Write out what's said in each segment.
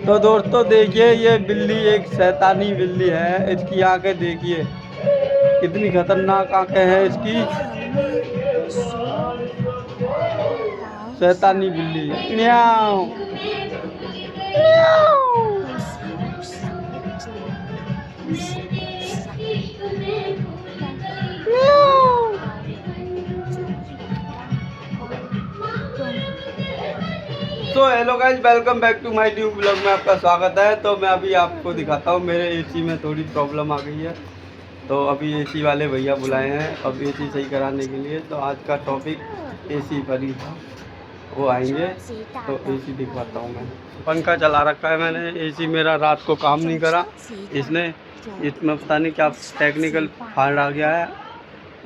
तो दोस्तों देखिए, ये बिल्ली एक शैतानी बिल्ली है। इसकी आंखें देखिए, कितनी खतरनाक आंखें हैं इसकी। शैतानी बिल्ली। म्याऊ म्याऊ। तो hello guys, welcome back to my new blog में आपका स्वागत है। तो मैं अभी आपको दिखाता हूँ, मेरे एसी में थोड़ी प्रॉब्लम आ गई है। तो अभी एसी वाले भैया बुलाए हैं अब एसी सही कराने के लिए। तो आज का टॉपिक एसी पर ही था, वो आएंगे तो एसी दिखवाता हूँ मैं। पंखा चला रखा है मैंने, एसी मेरा रात को काम नहीं करा। इसमें पता नहीं क्या टेक्निकल फॉल्ट आ गया है,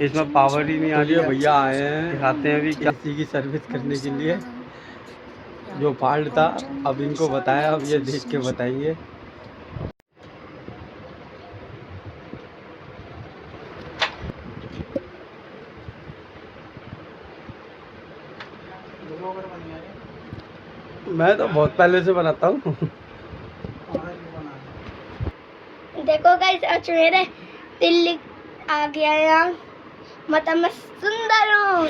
इसमें पावर ही नहीं आ रही है। भैया आए हैं, दिखाते हैं अभी एसी की सर्विस करने के लिए। जो फॉल्ट था अब इनको बताया, अब ये देख के बताएंगे। मैं तो बहुत पहले से बनाता हूँ। देखो गाइस, आज मेरे दिल्ली आ गया यहाँ, मतलब मैं सुंदर हूँ।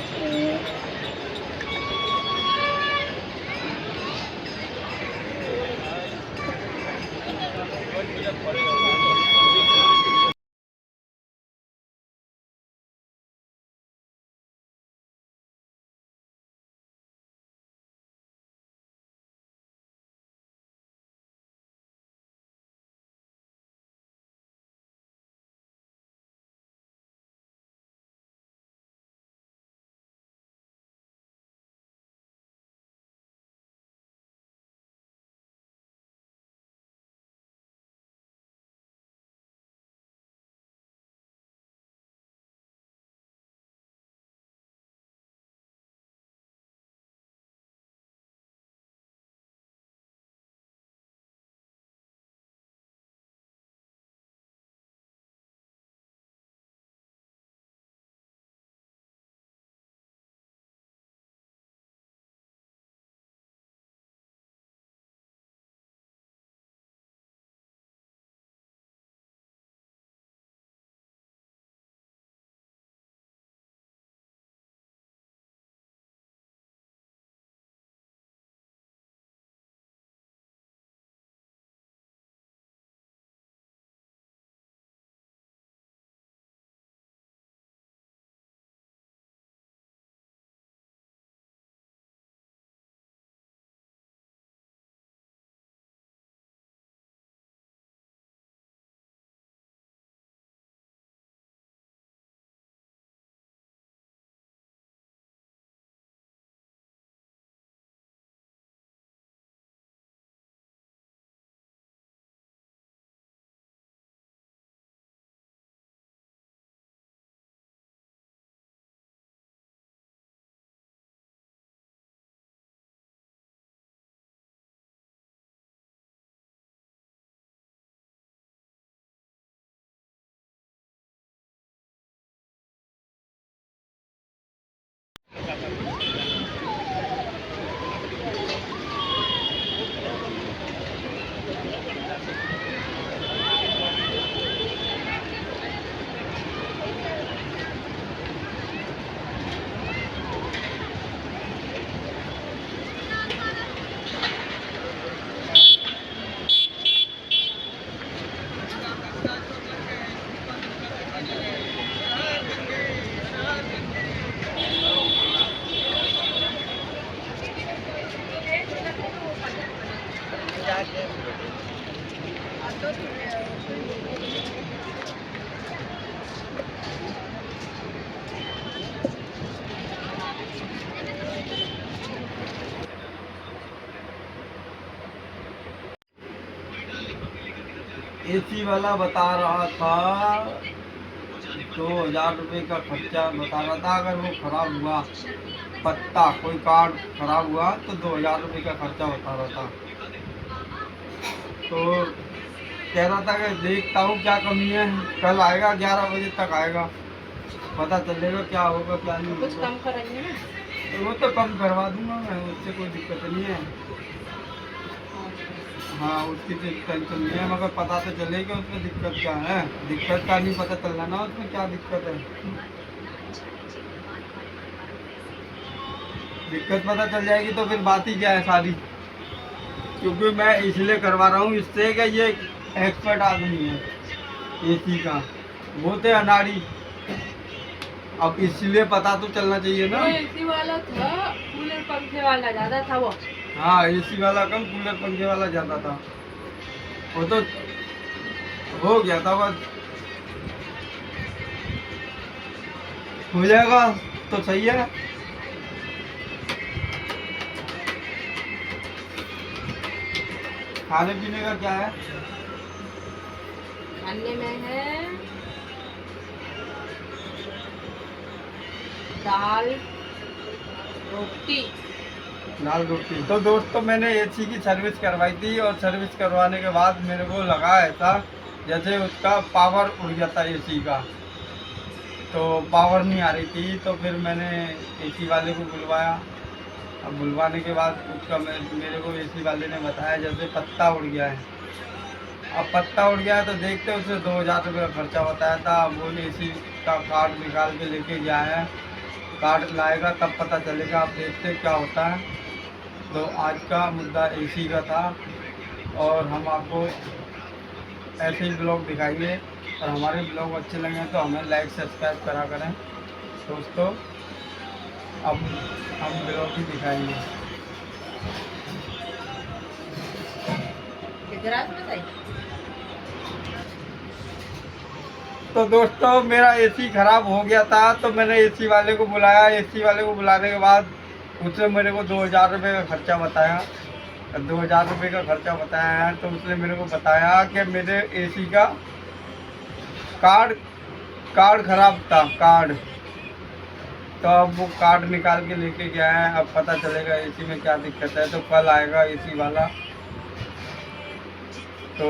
एसी वाला बता रहा था 2000 रुपये का खर्चा बता रहा था। अगर वो खराब हुआ, पत्ता कोई कार्ड खराब हुआ तो 2000 रुपये का खर्चा बता रहा था। तो कह रहा था कि देखता हूँ क्या कमी है, कल आएगा 11 बजे तक आएगा, पता चलेगा क्या होगा क्या नहीं होगा। कुछ कम कराइए ना। तो वो तो कम करवा दूंगा मैं, उससे कोई दिक्कत नहीं है। हाँ उसकी तो टेंशन नहीं है, मगर पता तो चलेगा उसमें दिक्कत क्या है। दिक्कत का नहीं पता चल रहा ना उसमें क्या दिक्कत है। दिक्कत पता चल जाएगी तो फिर बात ही क्या है सारी। क्योंकि मैं इसलिए करवा रहा हूँ इससे कि ये एक्सपर्ट आदमी है एसी का, वो थे अनाड़ी। अब इसलिए पता तो चलना चाहिए ना। वो एसी वाला था, कूलर पंखे वाला ज्यादा था वो। हाँ एसी वाला कम, कूलर पंखे वाला ज़्यादा था। वो तो हो गया था, बस हो जाएगा तो सही है। खाने पीने का क्या है? खाने में है दाल रोटी। दाल रोटी। तो दोस्तों मैंने एसी की सर्विस करवाई थी, और सर्विस करवाने के बाद मेरे को लगा ऐसा जैसे उसका पावर उड़ गया था एसी का, तो पावर नहीं आ रही थी। तो फिर मैंने एसी वाले को बुलवाया। अब बुलवाने के बाद उसका मेरे को एसी वाले ने बताया जैसे पत्ता उड़ गया है। अब पत्ता उड़ गया है तो देखते उसे 2000 रुपये का खर्चा बताया था। अब वो एसी का कार्ड निकाल के लेके गया है, कार्ड लाएगा तब पता चलेगा। आप देखते क्या होता है। तो आज का मुद्दा एसी का था, और हम आपको ऐसे ही ब्लॉग दिखाएंगे। और हमारे ब्लॉग अच्छे लगे तो हमें लाइक सब्सक्राइब करा करें दोस्तों। अब हम ब्लॉग ही दिखाएंगे। तो दोस्तों मेरा एसी ख़राब हो गया था, तो मैंने एसी वाले को बुलाया। एसी वाले को बुलाने के बाद उसने मेरे को 2000 रुपये का खर्चा बताया। 2000 रुपये का खर्चा बताया है, तो उसने मेरे को बताया कि मेरे एसी का कार्ड ख़राब था, कार्ड। तो अब वो कार्ड निकाल के लेके गया है। अब पता चलेगा एसी में क्या दिक्कत है, तो कल आएगा एसी वाला। तो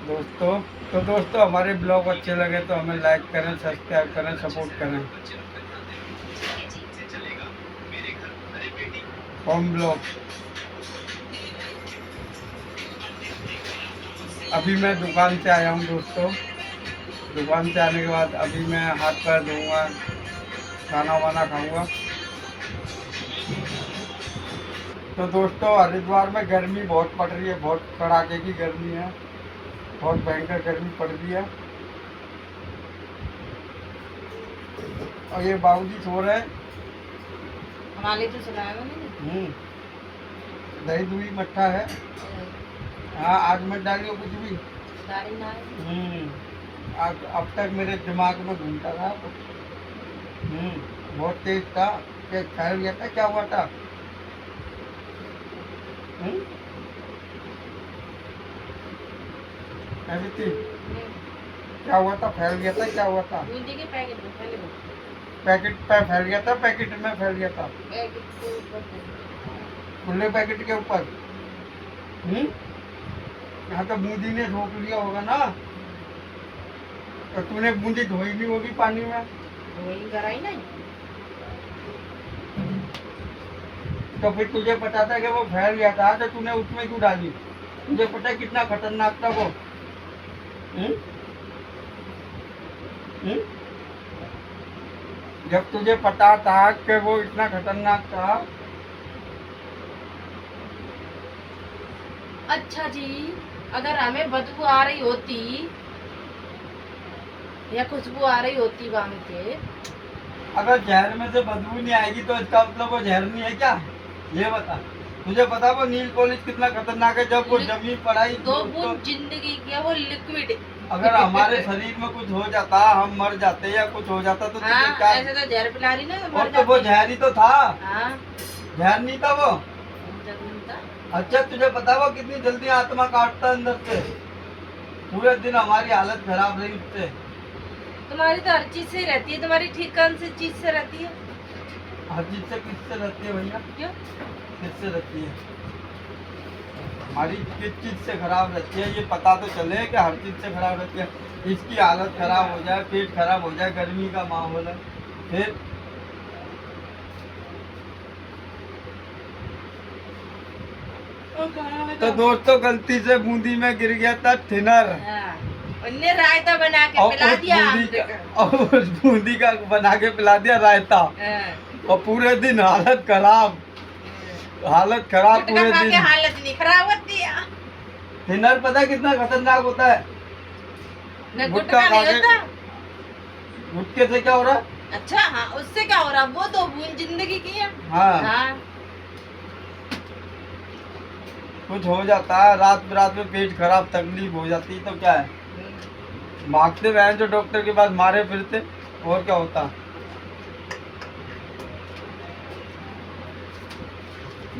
दोस्तों हमारे ब्लॉग अच्छे लगे तो हमें लाइक करें, सब्सक्राइब करें, सपोर्ट करें। Home blog. अभी मैं दुकान से आया हूँ दोस्तों। दुकान से आने के बाद अभी मैं हाथ पैर धोऊंगा, खाना वाना खाऊंगा। तो दोस्तों हरिद्वार में गर्मी बहुत पड़ रही है, बहुत कड़ाके की गर्मी है, बहुत भयंकर गर्मी पड़ रही है। और ये बाबूजी सो रहे हैं। हमारे तो सुनाया मैंने। दही दूही मट्ठा है। हाँ आज मत डालियो कुछ भी। दाढ़ी ना है। अब तक मेरे दिमाग में घूमता था। बहुत तेज था। क्या फैल गया था, क्या हुआ था? ऐसी थी? क्या हुआ था, फैल गया था, क्या हुआ था? बूंदी के पैकेट में पहले वो पैकेट पे फैल गया था, पैकेट में फैल गया था, पैकेट के ऊपर से। खुले पैकेट के ऊपर। यहाँ तो बूंदी ने रोक लिया होगा ना। तो तूने बूंदी धोई नहीं होगी पानी में। वही कराई नहीं। तो फिर तुझे पता था कि वो फैल गया था, तो तूने उसमें क्यों डाली? तुझे पता है कितना खतरनाक था वो? जब तुझे पता था कि वो इतना खतरनाक था। अच्छा जी, अगर हमें बदबू आ रही होती या खुशबू आ रही होती वहां के, अगर जहर में से बदबू नहीं आएगी तो इसका मतलब वो जहर नहीं है क्या? ये बता। तुझे पता वो नील पॉलिश कितना खतरनाक है? जब वो जमीन पड़ाई दो बूंद जिंदगी की है, वो लिक्विड। अगर हमारे शरीर में कुछ हो जाता, हम मर जाते या कुछ हो जाता तो तुझे हाँ, क्या? ऐसे तो जहर पिला रही ना, और तो वो जहर ही तो था। हाँ, जहर नहीं था वो। जरूर था। अच्छा तुझे पता वो कितनी जल्दी आत्मा काटता है अंदर से? पूरे दिन हमारी हालत खराब रही उससे। तुम्हारी तो हर चीज से रहती है, तुम्हारी ठीक कौन सी चीज से रहती है? हर चीज से किससे रहती है भैया? क्यों? किससे रहती है? हमारी किस चीज से खराब रहती है ये पता तो चले कि हर चीज से खराब रहती है। इसकी हालत खराब हो जाए, पेट खराब हो जाए, गर्मी का माहौल है, फिर तो दोस्तों गलती से बूंदी में गिर गया था थिनर, हाँ, उनने रायता बना के और पिला उस दिया बूंदी हमने का और उस बूंदी का बना के पिला दिया रायता, हाँ। और पूरे दिन हालत खराब गुटखा पूरे खा के दिन। हालत नहीं खराब होती है। थिनर पता है कितना खतरनाक होता है? न गुटखा गुटखा खा नहीं के होता। गुटखे से क्या हो रहा है? अच्छा हाँ, उससे क्या हो रहा? वो तो बूंद जिंदगी की है। हाँ, हाँ। कुछ हो जाता है, रात में पेट खराब तकलीफ हो जाती है तो क्या है, भागते रहे जो डॉक्टर के पास मारे फिरते, और क्या होता।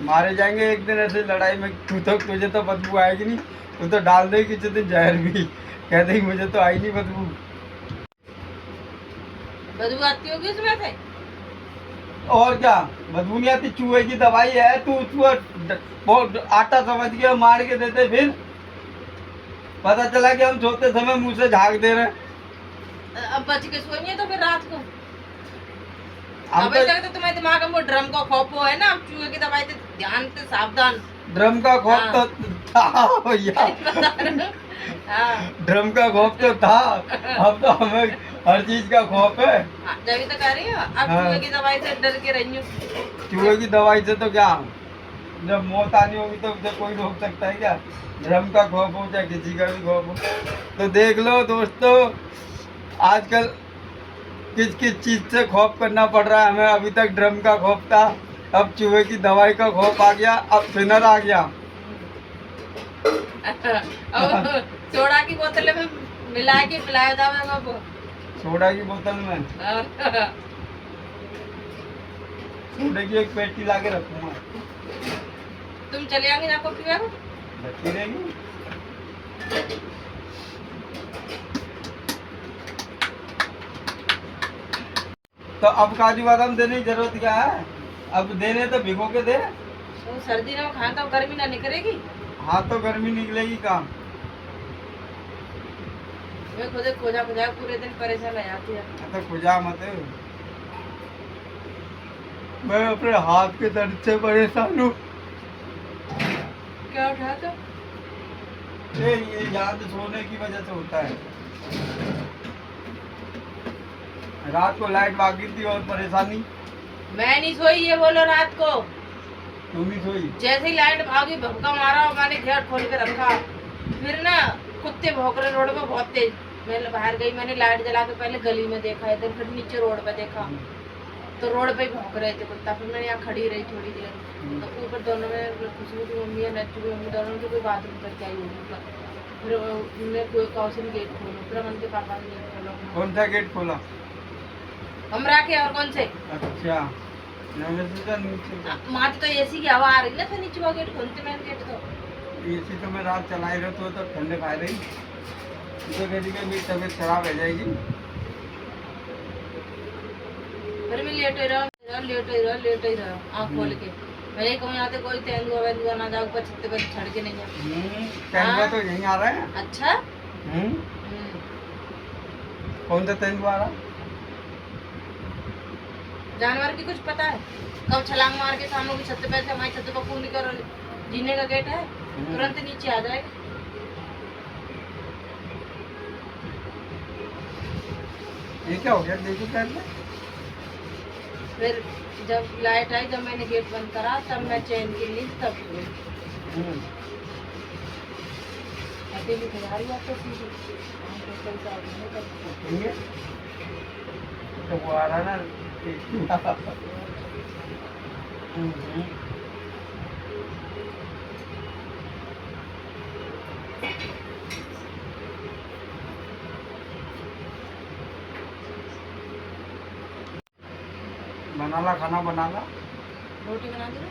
मारे जाएंगे एक दिन ऐसे लड़ाई में, तुझे तो बदबू आएगी नहीं, तू तो डाल देगी किसी दिन जहर भी, कह देगी मुझे तो आई नहीं बदबू। बदबू आती होगी उसमें से। और क्या, बदबू नहीं आती, चूहे की दवाई है, तू उसको बहुत आटा समझ के मार के देते, फिर पता चला कि हम सोते समय मुंह से झाग दे रहे हैं। अब बच के सोएंगे तो फिर रात को। हम अभी तो तक तो तुम्हारे दिमाग में वो ड्रम का खौफ है ना, अब चूहे की दवाई से ध्यान से सावधान। ड्रम का खौफ तो था भैया, बता रहे हो? हाँ। ड्रम का खौफ तो था, अब तो हमें हर चीज का खौफ है। हाँ, जब तक आ रही हो अब हाँ। चूहे की दवाई से डर के रही हूँ। चूहे की दवाई से तो क्या, जब मौत आनी होगी तो उसे कोई रोक सकता है क्या? ड्रम का खौफ हो चाहे किसी का भी खौफ हो। तो देख लो दोस्तों, आजकल किस किस चीज से खौफ करना पड़ रहा है हमें। अभी तक ड्रम का खौफ था, अब चूहे की दवाई का खौफ आ गया, अब थिनर आ गया। अब सोडा की बोतल में मिला के पिलाया जाएगा वो। सोडा की बोतल में सोडे की एक पेटी ला के रखूंगा, तुम चले आएंगे ना कॉफी में। रखी रहेगी। तो अब काजू बादाम देने की जरूरत क्या है? अब देने तो भिगो के दे। तो सर्दी में खाना तो गर्मी ना निकलेगी। हाँ तो गर्मी निकलेगी काम। मैं खुद खोजा खोजा पूरे दिन परेशान हो जाती है। तो खुजा मत, मैं अपने हाथ के दर्द से परेशान हूँ। क्या उठा तो? ये याद सोने की वजह से होता है। रात को लाइट भागी थी और परेशानी। मैं नहीं सोई, ये बोलो रात को। तुम ही सोई? जैसे ही लाइट भागी भपका मारा और मैंने गेट खोल के रखा, फिर ना कुत्ते भौंक रहे रोड पे बहुत तेज। मैं बाहर गई, मैंने लाइट जला के पहले गली में देखा इधर, फिर नीचे रोड पे देखा तो रोड पे ही भौंक रहे थे कुत्ता। फिर मैं यहाँ खड़ी रही थोड़ी देर, तो ऊपर दोनों में खुशबू की मम्मी और नच्चू की मम्मी दोनों की कोई बाथरूम करके आई होगी। फिर उन्होंने कोई कौशन गेट खोला, फिर उनके पापा ने गेट खोला। कौन सा गेट खोला? हमरा के और कौन से? अच्छा, मैंने सोचा नीचे का। वहाँ तो एसी की हवा आ रही ना, तो नीचे वो गेट खोलते मैंने गेट तो। एसी तो मैं रात चलाई रहे तो ठंडे खा रही, तो कह दी कि मेरी तबीयत खराब हो जाएगी। फिर मैं लेट ही रहा आँख खोल के। मैंने कहूँ यहाँ से कोई तेंदुआ वेंदुआ ना जाओ, ऊपर छत्ते पर छड़ के नहीं जाए। तेंदुआ तो यहीं आ रहा है। अच्छा। कौन सा तेंदुआ आ रहा? जानवर की कुछ पता है? कब छलांग मार के सामने की छत पे से हमारी छत पर कूद कर जीने का गेट है, तुरंत नीचे आ जाए। ये क्या हो गया? देखो पहले। फिर जब लाइट आई, जब मैंने गेट बंद करा, तब मैं चैन की ली, तब अकेली तैयारी आपको सीधी तो वो आ रहा ना। बनाला खाना बनाला। रोटी बना दी ना?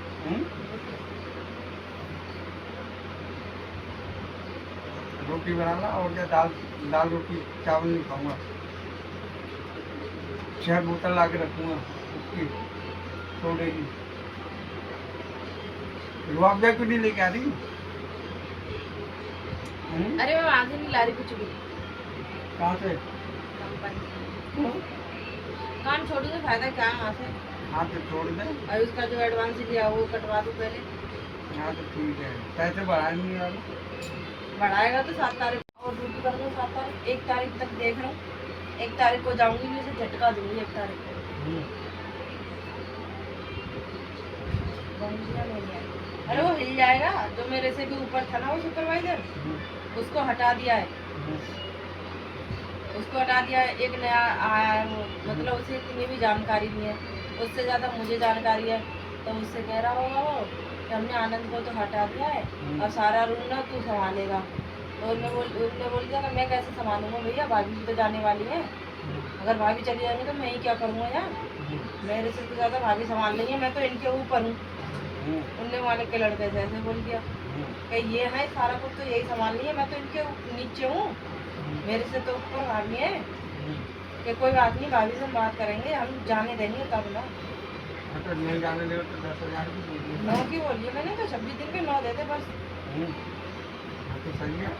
रोटी बनाना, और क्या दाल दाल रोटी चावल नहीं खाऊंगा। 6 बोतल ला के रखूँगा उसकी सोडे की। रुआवजा क्यों नहीं लेके आ रही? अरे मैं वहां से नहीं ला रही कुछ भी। कहाँ से? काम छोड़ूंगी, फायदा क्या वहाँ से। हाथ से छोड़ दे। और उसका जो एडवांस लिया वो कटवा दूँ पहले। हाँ तो ठीक है, पैसे बढ़ाए नहीं यार। बढ़ाएगा तो 7 तारीख और ड्यूटी करूँगा 7 तारीख, 1 तारीख तक देख रहा हूँ। 1 तारीख को जाऊंगी, मैं इसे झटका दूंगी 1 तारीख को। समझिया नहीं है। अरे वो हिल जाएगा, जो मेरे से भी ऊपर था ना वो सुपरवाइजर, उसको हटा दिया है। उसको हटा दिया है, एक नया आया है वो, मतलब उसे इतनी भी जानकारी नहीं है, उससे ज़्यादा मुझे जानकारी है। तो उससे कह रहा होगा वो कि हमने आनंद को तो हटा दिया है और सारा रूम ना तू संभालेगा। तो उनने बोल दिया कि मैं कैसे संभालूंगा भैया, भाभी भी तो जाने वाली है, अगर भाभी चली जाएंगी तो मैं ही क्या करूँगा यार, मेरे से तो ज़्यादा भाभी संभाल लेंगे, मैं तो इनके ऊपर हूँ। उनने वाले के लड़के से ऐसे बोल दिया कि ये है सारा कुछ तो यही संभाल रही है, मैं तो इनके नीचे हूँ, मेरे से तो ऊपर भाभी है कि कोई बात नहीं, भाभी से हम बात करेंगे, हम जाने देंगे तब ना। तो नहीं जाने दे तो 10,000 की बोलिए। 9 की बोलिए मैंने, तो 26 दिन के 9 देते बस। तो सही है।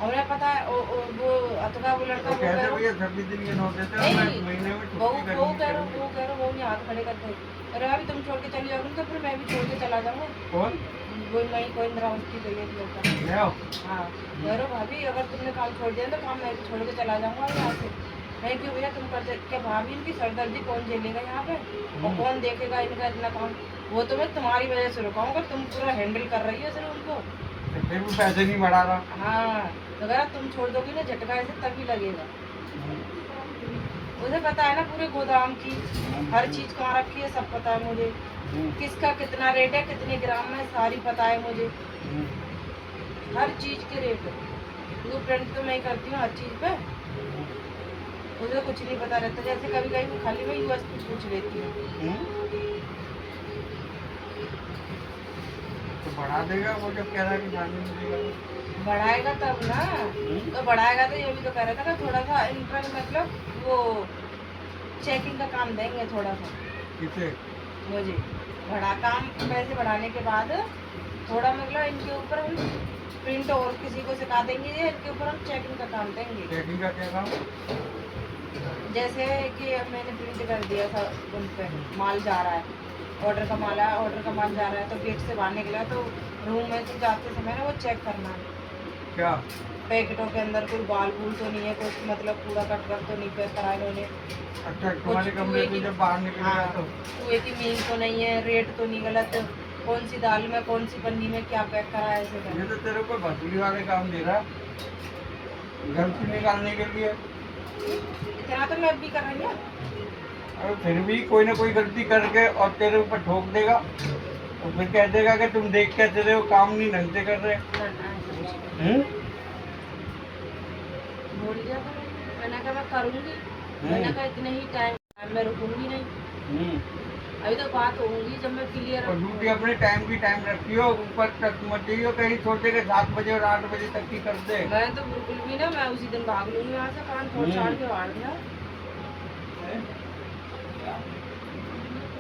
और मैं पता है वो अतका वो लड़का तो कहते भैया 26 दिन के 9 देते हैं, मैं महीने में वो छुट्टी वो करनी कह रहा वो नहीं हाथ खड़े करते। अरे भाभी तुम छोड़ के चली जाओगी तो फिर मैं भी छोड़ के चला जाऊंगा। कौन? वो नहीं कोई इंद्रावती भैया की लड़का। ले आओ। हाँ कह रहा भाभी अगर तुमने काम छोड़ दिया तो काम मैं भी छोड़ के चला जाऊंगा यहाँ से। मैं क्यों भैया तुम कर क्या भाभी, इनकी सरदर्दी कौन झेलेगा यहाँ पे और कौन देखेगा इनका इतना काम, वो तो मैं तुम्हारी वजह से रुकाऊंगा, तुम पूरा हैंडल कर रही हो सिर्फ उनको। तो फिर भी पैसे नहीं बढ़ा रहा। हाँ तो अगर तुम छोड़ दोगी ना झटका ऐसे तभी लगेगा। मुझे पता है ना पूरे गोदाम की हर चीज कहाँ रखी है, सब पता है मुझे, किसका कितना रेट है, कितने ग्राम में, सारी पता है मुझे, हर चीज के रेट। ब्लू प्रिंट तो मैं ही करती हूँ हर चीज पे, मुझे कुछ नहीं पता रहता। जैसे कभी कभी मैं खाली मैं यूएस पूछ लेती हूँ। तो बढ़ा देगा वो जब कह रहा है कि जाने नहीं देगा। बढ़ाएगा तब ना, तो बढ़ाएगा तो ये भी तो कह रहा था कि थोड़ा सा इंटर मतलब वो चेकिंग का काम देंगे थोड़ा सा किसे? मुझे बढ़ा काम पैसे बढ़ाने के बाद थोड़ा मतलब इनके ऊपर हम प्रिंट और किसी को सिखा देंगे, इनके ऊपर हम चेकिंग का काम देंगे। चेकिंग का क्या काम? जैसे कि अब मैंने प्रिंट कर दिया था उन पे माल जा रहा है, ऑर्डर का माल है, ऑर्डर का माल जा रहा है, तो गेट से बाहर निकला तो रूम में से जाते समय ना वो चेक करना है क्या पैकेटों के अंदर कोई बाल बूल तो नहीं है, कुछ मतलब कूड़ा कचरा तो नहीं पैक करा इन्होंने, अच्छा तुम्हारे कमरे से जब बाहर निकलेगा तो कुएं की मीन तो नहीं है, रेट तो नहीं गलत, कौन सी दाल में कौन सी पन्नी में क्या पैक करा है, ऐसे ये तो तेरे को भसूली वाले काम दे रहा है घर से निकालने के लिए। इतना तो मैं भी कर रही हूँ। और फिर भी कोई ना कोई गलती करके और तेरे ऊपर ठोक देगा और फिर कह देगा कि तुम देख कैसे रहे हो, काम नहीं ढंग से कर रहे। बोल दिया था मैंने कहा मैं करूँगी, मैंने कहा इतने ही टाइम में रुकूंगी नहीं, अभी तो बात होगी जब मैं क्लियर। और ड्यूटी अपने टाइम की टाइम रखी हो, ऊपर तक मत जाइयो कहीं सोचे के 7 बजे और 8 बजे तक की कर दे। मैं तो बिल्कुल भी ना, मैं उसी दिन भाग लूंगी वहाँ से, कान फोड़ छाड़ के वाड़ दिया,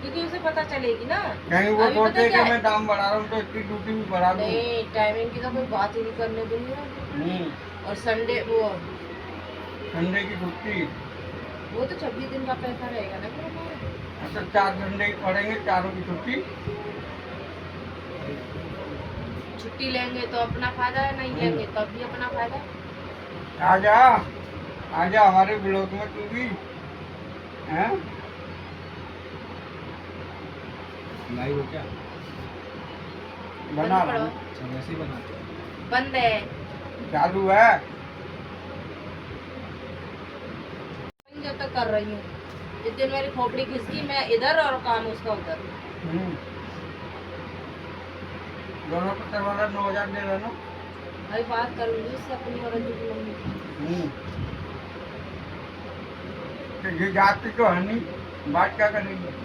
क्योंकि उसे पता चलेगी ना। कहीं वो अभी पता सोचे कि क्या है? मैं दाम बढ़ा रहा हूँ तो इसकी ड्यूटी भी बढ़ा दूँ। नहीं टाइमिंग की तो कोई बात ही नहीं करने दूंगी। और संडे वो संडे की छुट्टी, वो तो 26 दिन का पैसा रहेगा ना फिर हमारा। अच्छा 4 संडे पड़ेंगे, चारों की छुट्टी। छुट्टी लेंगे तो अपना फायदा है, नहीं लेंगे तब भी अपना फायदा है। आजा हमारे ब्लॉक में तू भी हैं? लाइव हो क्या? बना बंद करो। अच्छा वैसे ही बनाते हैं। बंद है, चालू है। जब तक कर रही हूँ, जिस दिन मेरी खोपड़ी खिसकी मैं इधर और काम उसका उधर। दोनों का करवाना 9,000 दे रहा ना। अभी बात करूंगी उससे अपनी और अंजू की मम्मी की। तो ये जाती तो है नहीं, बात क्या करेंगे?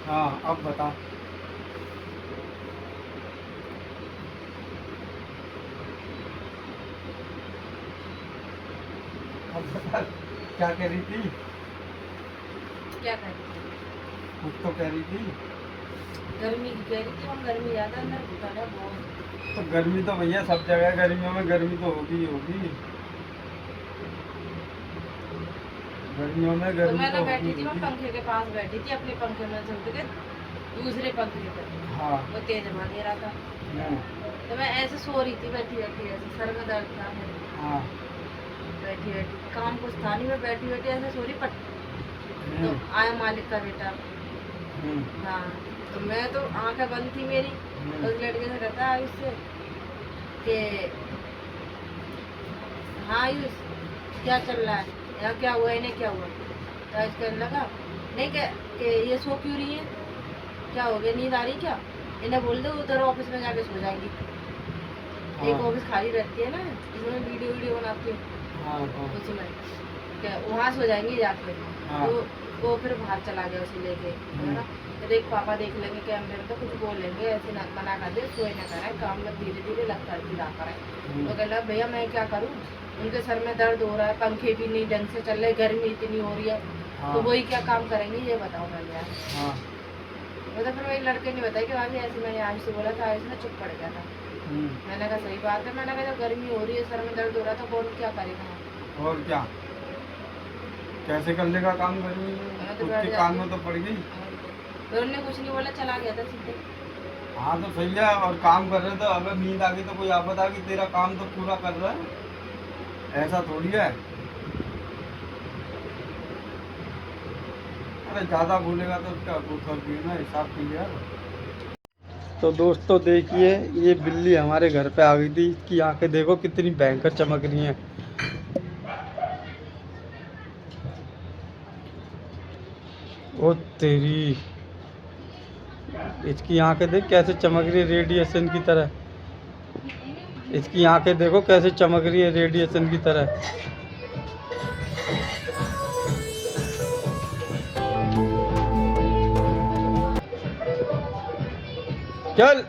हाँ अब बता। अब बता क्या कह रही थी? क्या करें, कुछ तो कह रही थी। गर्मी की कह रही थी, हम गर्मी ज्यादा अंदर घुटा है बहुत। तो गर्मी तो भैया सब जगह, गर्मियों में गर्मी तो होगी ही होगी। गर्मियों में तो गर्मी मैं तो तो बैठी होती थी, मैं होगी। पंखे के पास बैठी थी, अपने पंखे में झुक के दूसरे पंखे पे हाँ। वो तेज हवा दे रहा था। तो मैं ऐसे सो रही थी बैठी बैठी, ऐसे सर में दर्द था मेरे, हाँ। बैठी बैठी काम कुछ था नहीं, मैं बैठी बैठी ऐसे सो रही पट। तो आया मालिक का बेटा। हाँ, तो मैं तो आंखें बंद थी मेरी, उस लड़के से कहता है आयुष से कि हाँ आयुष क्या चल रहा है यहाँ, क्या हुआ, इन्हें क्या हुआ? तो आयुष कहने लगा नहीं कि ये सो क्यों रही है, क्या हो गया, नींद आ रही क्या? इन्हें बोल दो उधर ऑफिस में जाके सो जाएंगी। एक ऑफिस खाली रहती है ना जिसमें वीडियो बनाती हूँ, उसमें क्या वहाँ सो जाएंगी जाके। तो वो फिर बाहर चला गया उसे लेके, है ना। तो देख पापा देख लेंगे कि मेरे तो कुछ बोल लेंगे, ऐसे ना मना कर दे, सोए ना कराए, काम में धीरे धीरे लगता गिरा कराए। तो कह रहा भैया मैं क्या करूँ, उनके सर में दर्द हो रहा है, पंखे भी नहीं ढंग से चल रहे, गर्मी इतनी हो रही है, तो वही क्या काम करेंगे ये बताओ पहले यार। वो तो फिर वही लड़के ने बताया कि भाभी ऐसे मैंने आयुष से बोला था, आयुष ने चुप पड़ गया था। मैंने कहा सही बात है, मैंने कहा जब गर्मी हो रही है, सर में दर्द हो रहा है, तो कौन क्या करेगा? और क्या, कैसे कर लेगा काम गर्मी में, तो उसके काम में तो पड़ गई। तो उन्होंने कुछ नहीं बोला, चला गया था सीधे। हाँ तो सही है, और काम कर रहे तो अगर नींद आ गई तो कोई आफत आ गई, तेरा काम तो पूरा कर रहा है, ऐसा थोड़ी है। अरे ज़्यादा बोलेगा तो उसका वो कर दिए ना, हिसाब क्लियर। तो दोस्तों देखिए, ये बिल्ली हमारे घर पे आ गई थी, इसकी आंखें देखो कितनी भयंकर चमक रही हैं। ओ तेरी, इसकी आंखें देख कैसे चमक रही है रेडिएशन की तरह। इसकी आंखें देखो कैसे चमक रही है रेडिएशन की तरह। चल।